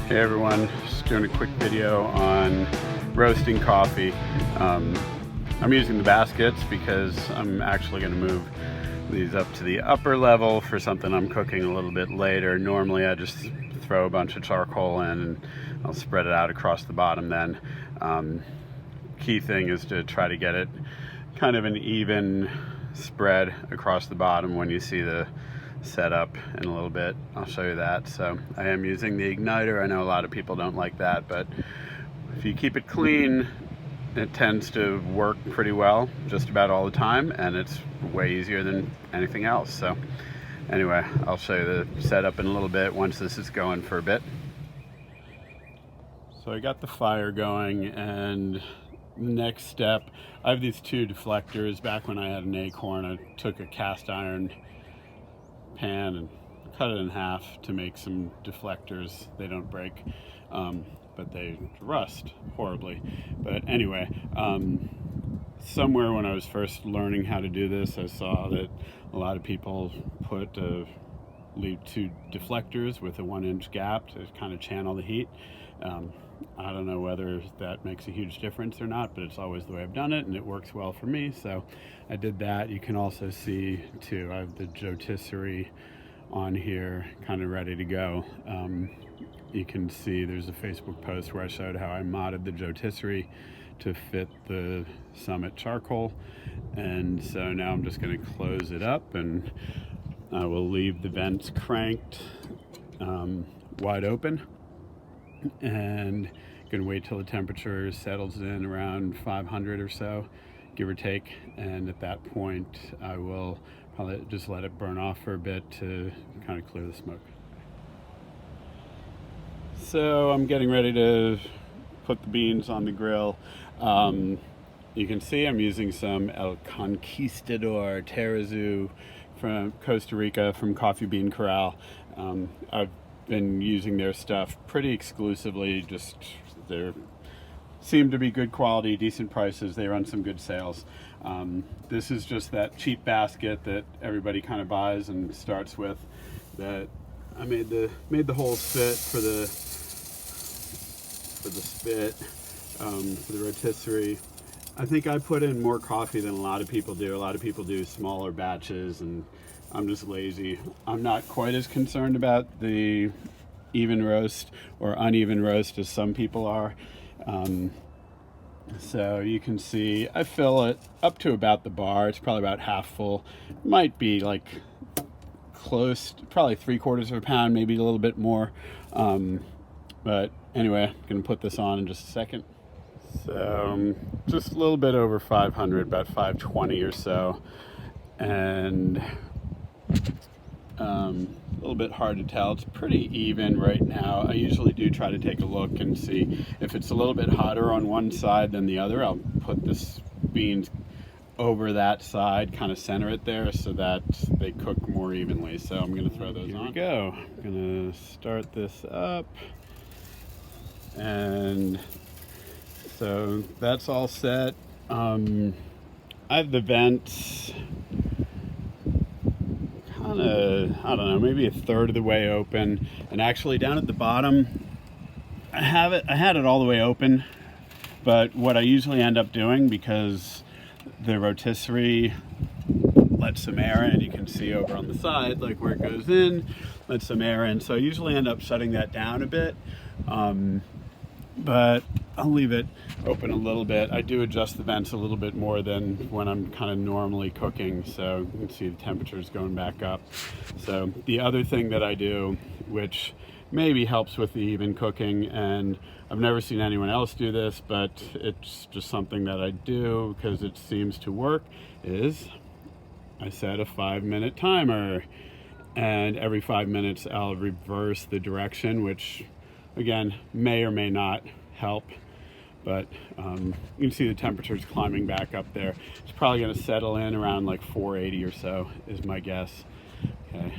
Hey everyone, just doing a quick video on roasting coffee. I'm using the baskets because I'm actually going to move these up to the upper level for something I'm cooking a little bit later. Normally I just throw a bunch of charcoal in and I'll spread it out across the bottom then. Key thing is to try to get it kind of an even spread across the bottom when you see the setup in a little bit. I'll show you that. So I am using the igniter. I know a lot of people don't like that, but if you keep it clean, it tends to work pretty well just about all the time, and it's way easier than anything else. So anyway, I'll show you the setup in a little bit once this is going for a bit. So I got the fire going, and next step, I have these two deflectors. Back when I had an Acorn, I took a cast iron pan and cut it in half to make some deflectors. They don't break, but they rust horribly. But anyway, somewhere when I was first learning how to do this, I saw that a lot of people leave two deflectors with a 1-inch gap to kind of channel the heat. I don't know whether that makes a huge difference or not, but it's always the way I've done it, and it works well for me, so I did that. You can also see too, I have the Joetisserie on here kind of ready to go. You can see there's a Facebook post where I showed how I modded the Joetisserie to fit the Summit charcoal, and so now I'm just going to close it up, and I will leave the vents cranked wide open, and gonna wait till the temperature settles in around 500 or so, give or take, and at that point I will probably just let it burn off for a bit to kind of clear the smoke. So I'm getting ready to put the beans on the grill. You can see I'm using some El Conquistador Terrazú from Costa Rica from Coffee Bean Corral. I've been using their stuff pretty exclusively. Just they seem to be good quality, decent prices. They run some good sales. This is just that cheap basket that everybody kind of buys and starts with. That I made the holes fit for the spit for the rotisserie. I think I put in more coffee than a lot of people do. A lot of people do smaller batches, and I'm just lazy. I'm not quite as concerned about the even roast or uneven roast as some people are. So you can see I fill it up to about the bar. It's probably about half full. Might be like close, probably 3/4 of a pound, maybe a little bit more. But anyway, I'm gonna put this on in just a second. So just a little bit over 500, about 520 or so. And a little bit hard to tell. It's pretty even right now. I usually do try to take a look and see if it's a little bit hotter on one side than the other. I'll put this beans over that side, kind of center it there so that they cook more evenly. So I'm going to throw those on. Here we go. I'm going to start this up, and so that's all set. I have the vents kind of, I don't know, maybe a third of the way open, and actually down at the bottom I had it all the way open, but what I usually end up doing, because the rotisserie lets some air in, you can see over on the side like where it goes in, lets some air in, so I usually end up shutting that down a bit, but I'll leave it open a little bit. I do adjust the vents a little bit more than when I'm kind of normally cooking, so you can see the temperature's going back up. So the other thing that I do, which maybe helps with the even cooking, and I've never seen anyone else do this, but it's just something that I do because it seems to work, is I set a 5-minute timer, and every 5 minutes I'll reverse the direction, which again may or may not help, but you can see the temperature's climbing back up there. It's probably going to settle in around like 480 or so is my guess. Okay,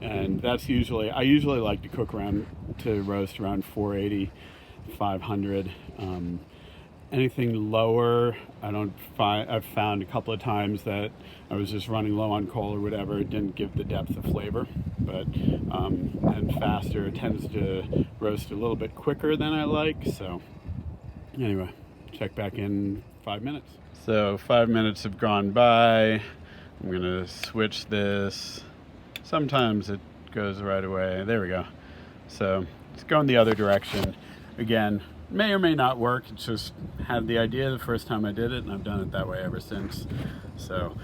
and that's usually, I usually like to roast around 480, 500, Anything lower, I've found a couple of times that I was just running low on coal or whatever, it didn't give the depth of flavor. But and faster, it tends to roast a little bit quicker than I like. So anyway, check back in 5 minutes. So 5 minutes have gone by. I'm gonna switch this. Sometimes it goes right away. There we go. So it's going the other direction. Again, may or may not work. It's just had the idea the first time I did it, and I've done it that way ever since. So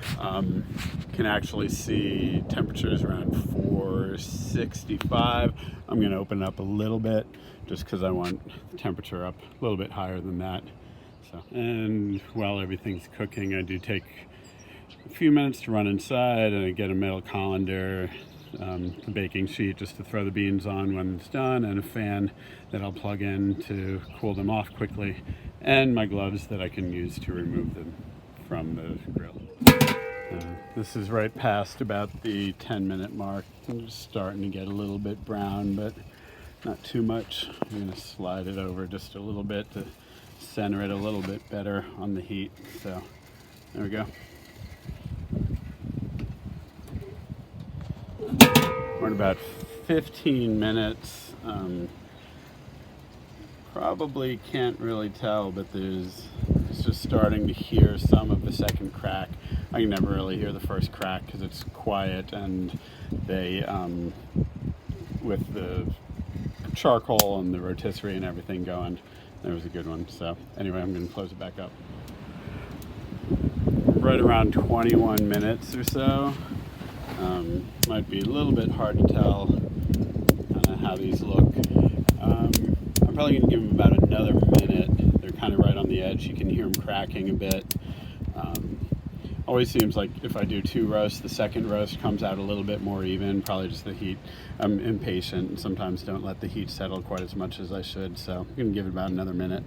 can actually see temperatures around 465. I'm gonna open it up a little bit just because I want the temperature up a little bit higher than that. So, and while everything's cooking, I do take a few minutes to run inside and I get a metal colander, the baking sheet just to throw the beans on when it's done, and a fan that I'll plug in to cool them off quickly, and my gloves that I can use to remove them from the grill. This is right past about the 10-minute mark. I'm just starting to get a little bit brown, but not too much. I'm going to slide it over just a little bit to center it a little bit better on the heat. So there we go. We're in about 15 minutes. Probably can't really tell, but it's just starting to hear some of the second crack. I can never really hear the first crack because it's quiet, and they, with the charcoal and the rotisserie and everything going, there was a good one. So anyway, I'm going to close it back up. Right around 21 minutes or so. Might be a little bit hard to tell how these look. I'm probably going to give them about another minute. They're kind of right on the edge. You can hear them cracking a bit. Always seems like if I do 2 roasts, the second roast comes out a little bit more even. Probably just the heat. I'm impatient and sometimes don't let the heat settle quite as much as I should. So I'm going to give it about another minute.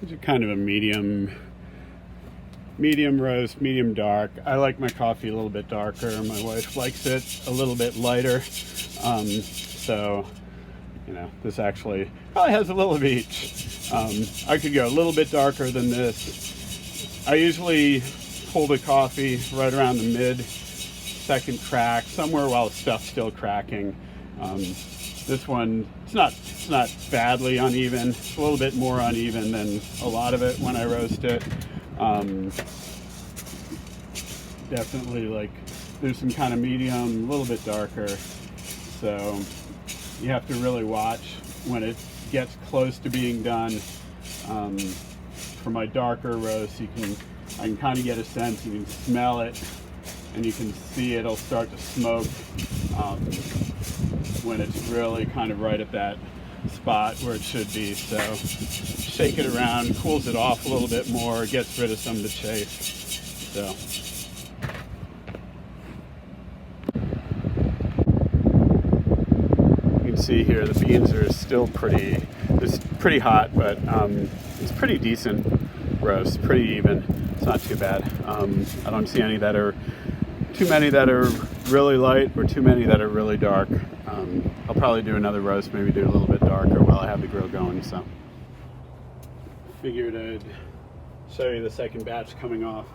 It's kind of a medium roast, medium dark. I like my coffee a little bit darker. My wife likes it a little bit lighter. So, you know, this actually probably has a little of each. I could go a little bit darker than this. I usually pull the coffee right around the mid-second crack, somewhere while the stuff's still cracking. This one, it's not badly uneven. It's a little bit more uneven than a lot of it when I roast it. Definitely, like, there's some kind of medium, a little bit darker. So you have to really watch when it gets close to being done. For my darker roast, I can kind of get a sense. You can smell it, and you can see it'll start to smoke. When it's really kind of right at that spot where it should be. So shake it around, cools it off a little bit more, gets rid of some of the chafe. So you can see here the beans are still it's pretty hot, but it's pretty decent roast, pretty even. It's not too bad. I don't see any that are too many that are really light or too many that are really dark. I'll probably do another roast, maybe do a little bit darker while I have the grill going. So figured I'd show you the second batch coming off.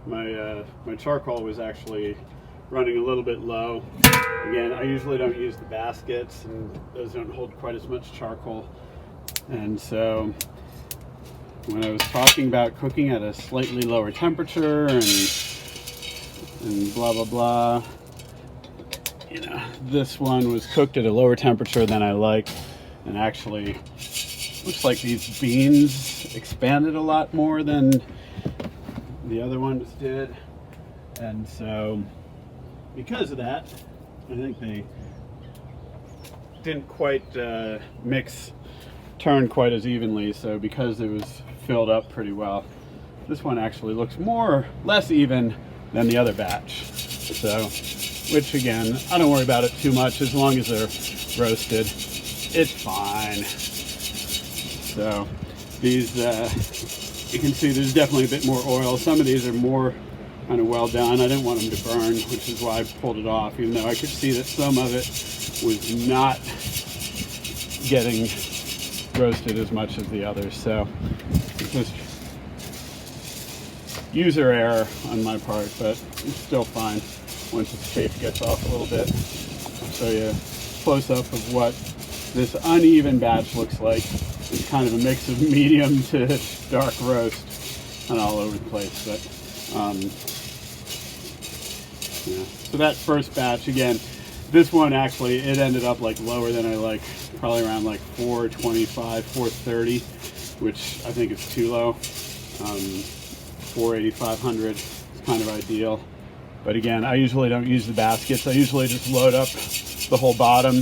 My charcoal was actually running a little bit low. Again, I usually don't use the baskets, and those don't hold quite as much charcoal. And so when I was talking about cooking at a slightly lower temperature and blah blah blah, you know, this one was cooked at a lower temperature than I like, and actually looks like these beans expanded a lot more than the other ones did. And so because of that, I think they didn't quite turn quite as evenly. So because it was filled up pretty well, this one actually looks less even than the other batch. So, which again, I don't worry about it too much as long as they're roasted. It's fine. So these, you can see there's definitely a bit more oil. Some of these are more kind of well done. I didn't want them to burn, which is why I pulled it off, even though I could see that some of it was not getting roasted as much as the others. So it's just user error on my part, but it's still fine once its shape gets off a little bit. I'll show you a close-up of what this uneven batch looks like. It's kind of a mix of medium to dark roast and all over the place. But yeah. So that first batch, again, this one actually, it ended up like lower than I like, probably around like 425, 430, which I think is too low. 480, 500 is kind of ideal. But again, I usually don't use the baskets. I usually just load up the whole bottom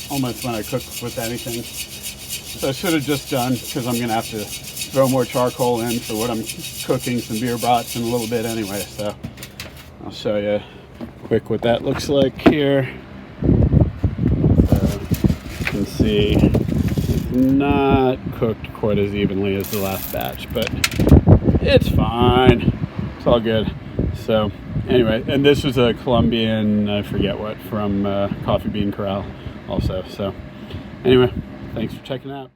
almost when I cook with anything. So I should have just done, because I'm gonna have to throw more charcoal in for what I'm cooking, some beer brats in a little bit anyway. So I'll show you quick what that looks like here. So you can see it's not cooked quite as evenly as the last batch, but it's fine. It's all good. So anyway, and this was a Colombian, I forget what, from Coffee Bean Corral also. So anyway, thanks for checking out.